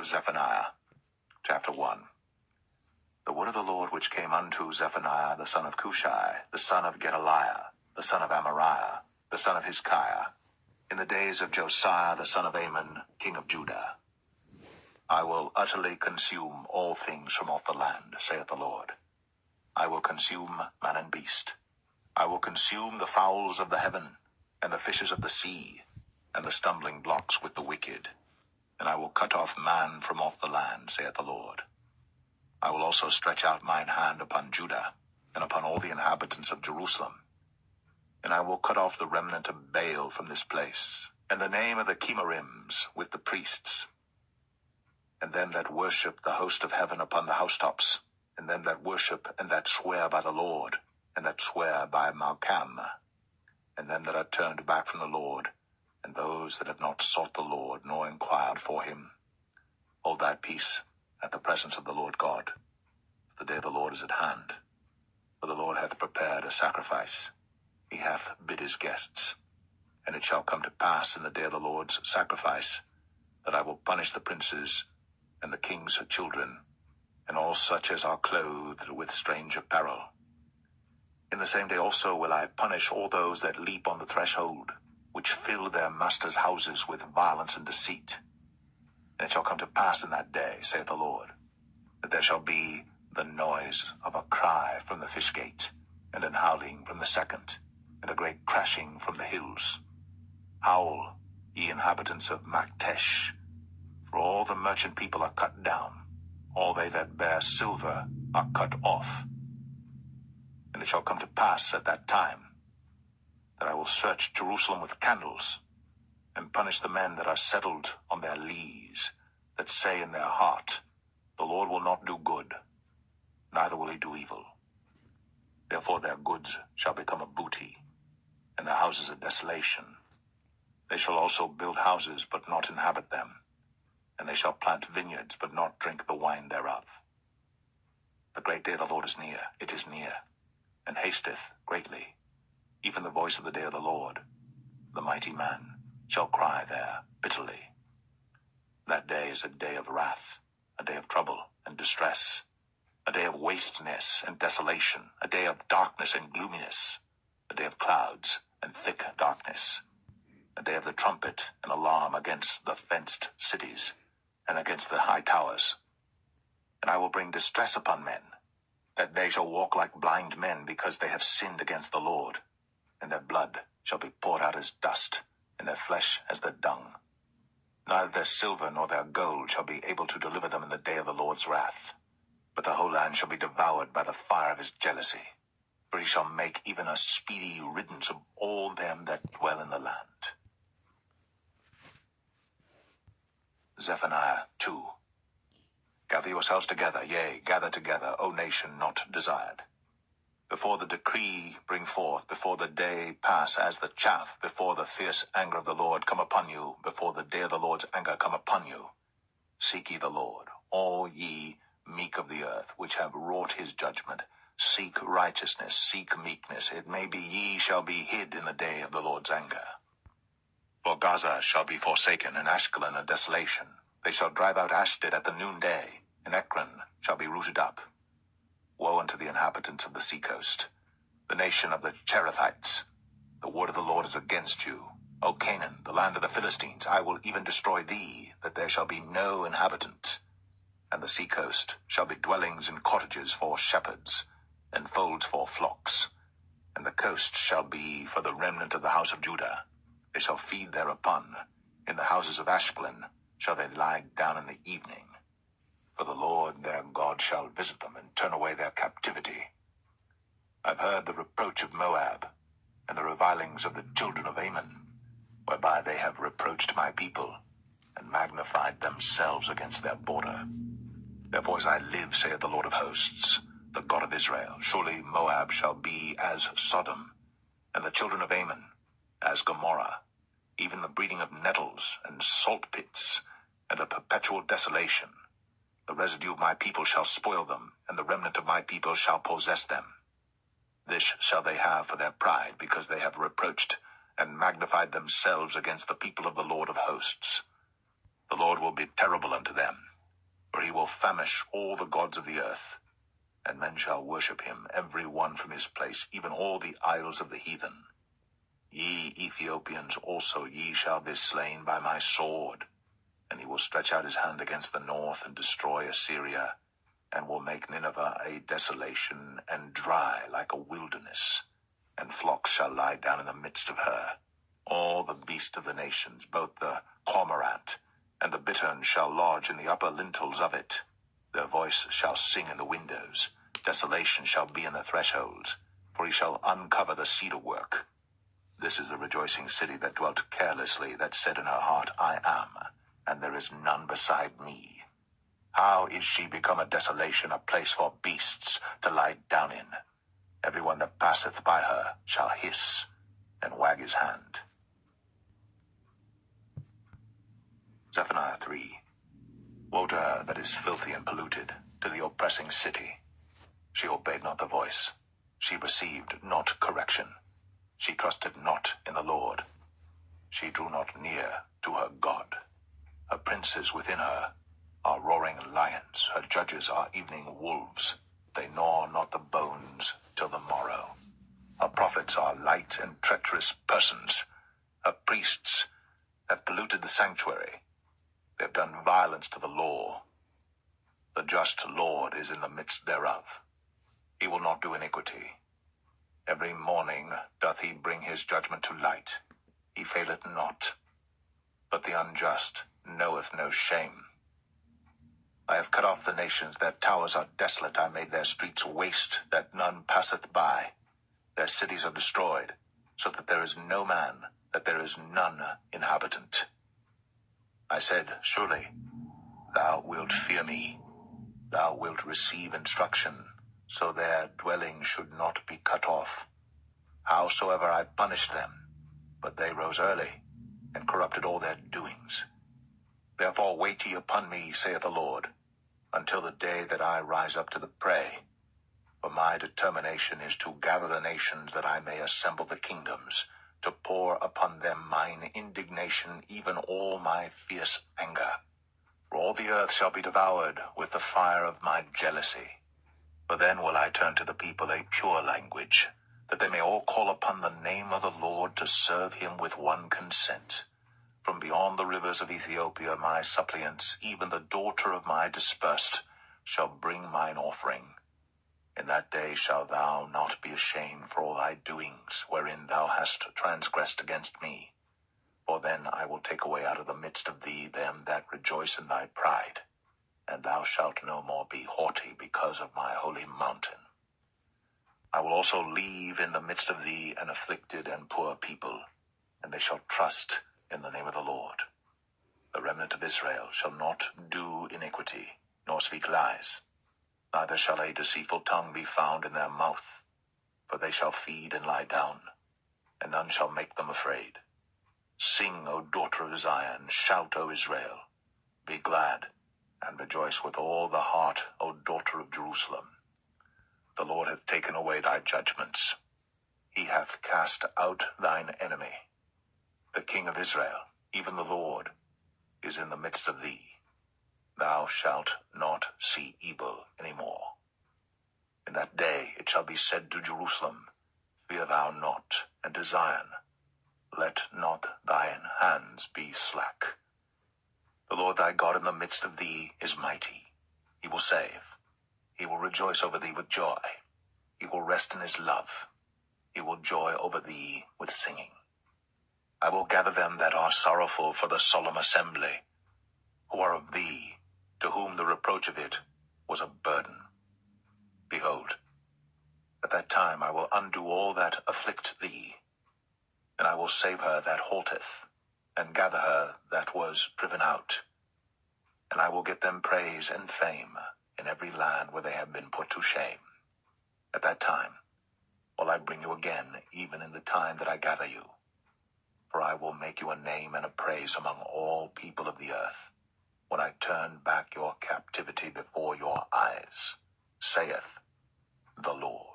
of Zephaniah, chapter 1. The word of the Lord which came unto Zephaniah the son of Cushai, the son of Gedaliah, the son of Amariah, the son of Hezekiah, in the days of Josiah the son of Amon, king of Judah. I will utterly consume all things from off the land, saith the Lord. I will consume man and beast. I will consume the fowls of the heaven, and the fishes of the sea, and the stumbling blocks with the wicked. And I will cut off man from off the land, saith the Lord. I will also stretch out mine hand upon Judah, and upon all the inhabitants of Jerusalem. And I will cut off the remnant of Baal from this place, and the name of the Chemarims with the priests, and them that worship the host of heaven upon the housetops, and them that worship and that swear by the Lord, and that swear by Malcham, and them that are turned back from the Lord, and those that have not sought the Lord, nor inquired for him. Hold thy peace at the presence of the Lord God. The day of the Lord is at hand. For the Lord hath prepared a sacrifice. He hath bid his guests. And it shall come to pass in the day of the Lord's sacrifice, that I will punish the princes and the king's children, and all such as are clothed with strange apparel. In the same day also will I punish all those that leap on the threshold, which fill their masters' houses with violence and deceit. And it shall come to pass in that day, saith the Lord, that there shall be the noise of a cry from the fish gate, and an howling from the second, and a great crashing from the hills. Howl, ye inhabitants of Maktesh, for all the merchant people are cut down, all they that bear silver are cut off. And it shall come to pass at that time, that I will search Jerusalem with candles, and punish the men that are settled on their lees, that say in their heart, The Lord will not do good, neither will he do evil. Therefore their goods shall become a booty, and their houses a desolation. They shall also build houses, but not inhabit them, and they shall plant vineyards, but not drink the wine thereof. The great day of the Lord is near, it is near, and hasteth greatly, even the voice of the day of the Lord. The mighty man shall cry there bitterly. That day is a day of wrath, a day of trouble and distress, a day of wasteness and desolation, a day of darkness and gloominess, a day of clouds and thick darkness, a day of the trumpet and alarm against the fenced cities and against the high towers. And I will bring distress upon men, that they shall walk like blind men, because they have sinned against the Lord, and their blood shall be poured out as dust, and their flesh as the dung. Neither their silver nor their gold shall be able to deliver them in the day of the Lord's wrath. But the whole land shall be devoured by the fire of his jealousy, for he shall make even a speedy riddance of all them that dwell in the land. Zephaniah 2. Gather yourselves together, yea, gather together, O nation not desired. Before the decree bring forth, before the day pass as the chaff, before the fierce anger of the Lord come upon you, before the day of the Lord's anger come upon you. Seek ye the Lord, all ye meek of the earth, which have wrought his judgment. Seek righteousness, seek meekness. It may be ye shall be hid in the day of the Lord's anger. For Gaza shall be forsaken, and Ashkelon a desolation. They shall drive out Ashdod at the noonday, and Ekron shall be rooted up. Woe unto the inhabitants of the seacoast, the nation of the Cherethites. The word of the Lord is against you, O Canaan, the land of the Philistines. I will even destroy thee, that there shall be no inhabitant. And the seacoast shall be dwellings and cottages for shepherds, and folds for flocks. And the coast shall be for the remnant of the house of Judah. They shall feed thereupon. In the houses of Ashkelon shall they lie down in the evening. For the Lord their God shall visit them, and turn away their captivity. I've heard the reproach of Moab, and the revilings of the children of Ammon, whereby they have reproached my people, and magnified themselves against their border. Therefore as I live, saith the Lord of hosts, the God of Israel, surely Moab shall be as Sodom, and the children of Ammon as Gomorrah, even the breeding of nettles and salt pits, and a perpetual desolation. The residue of my people shall spoil them, and the remnant of my people shall possess them. This shall they have for their pride, because they have reproached and magnified themselves against the people of the Lord of hosts. The Lord will be terrible unto them, For he will famish all the gods of the earth, and men shall worship him, every one from his place, even all the idols of the heathen. Ye Ethiopians also, ye shall be slain by my sword. And he will stretch out his hand against the north, and destroy Assyria, and will make Nineveh a desolation, and dry like a wilderness, and flocks shall lie down in the midst of her. All the beasts of the nations, both the cormorant and the bittern, shall lodge in the upper lintels of it. Their voice shall sing in the windows. Desolation shall be in the thresholds, for he shall uncover the cedar work. This is the rejoicing city that dwelt carelessly, that said in her heart, I am, and there is none beside me. How is she become a desolation, a place for beasts to lie down in? Everyone that passeth by her shall hiss and wag his hand. Zephaniah 3. Woe to her that is filthy and polluted, to the oppressing city. She obeyed not the voice. She received not correction. She trusted not in the Lord. She drew not near to her God. Her princes within her are roaring lions. Her judges are evening wolves. They gnaw not the bones till the morrow. Her prophets are light and treacherous persons. Her priests have polluted the sanctuary. They have done violence to the law. The just Lord is in the midst thereof. He will not do iniquity. Every morning doth he bring his judgment to light. He faileth not. But the unjust knoweth no shame. I have cut off the nations, their towers are desolate. I made their streets waste, that none passeth by. Their cities are destroyed, so that there is no man, that there is none inhabitant. I said, surely thou wilt fear me. Thou wilt receive instruction, so their dwelling should not be cut off. Howsoever I punished them, but they rose early, and corrupted all their doings. Therefore wait ye upon me, saith the Lord, until the day that I rise up to the prey. For my determination is to gather the nations, that I may assemble the kingdoms, to pour upon them mine indignation, even all my fierce anger. For all the earth shall be devoured with the fire of my jealousy. For then will I turn to the people a pure language, that they may all call upon the name of the Lord, to serve him with one consent. From beyond the rivers of Ethiopia my suppliants, even the daughter of my dispersed, shall bring mine offering. In that day shalt thou not be ashamed for all thy doings, wherein thou hast transgressed against me. For then I will take away out of the midst of thee them that rejoice in thy pride, and thou shalt no more be haughty because of my holy mountain. I will also leave in the midst of thee an afflicted and poor people, and they shall trust in the name of the Lord. The remnant of Israel shall not do iniquity, nor speak lies. Neither shall a deceitful tongue be found in their mouth, for they shall feed and lie down, and none shall make them afraid. Sing, O daughter of Zion, shout, O Israel. Be glad, and rejoice with all the heart, O daughter of Jerusalem. The Lord hath taken away thy judgments. He hath cast out thine enemy. The King of Israel, even the Lord, is in the midst of thee. Thou shalt not see evil any more. In that day it shall be said to Jerusalem, Fear thou not, and to Zion, Let not thine hands be slack. The Lord thy God in the midst of thee is mighty. He will save. He will rejoice over thee with joy. He will rest in his love. He will joy over thee with singing. I will gather them that are sorrowful for the solemn assembly, who are of thee, to whom the reproach of it was a burden. Behold, at that time I will undo all that afflict thee, and I will save her that halteth, and gather her that was driven out. And I will get them praise and fame in every land where they have been put to shame. At that time will I bring you again, even in the time that I gather you. For I will make you a name and a praise among all people of the earth, when I turn back your captivity before your eyes, saith the Lord.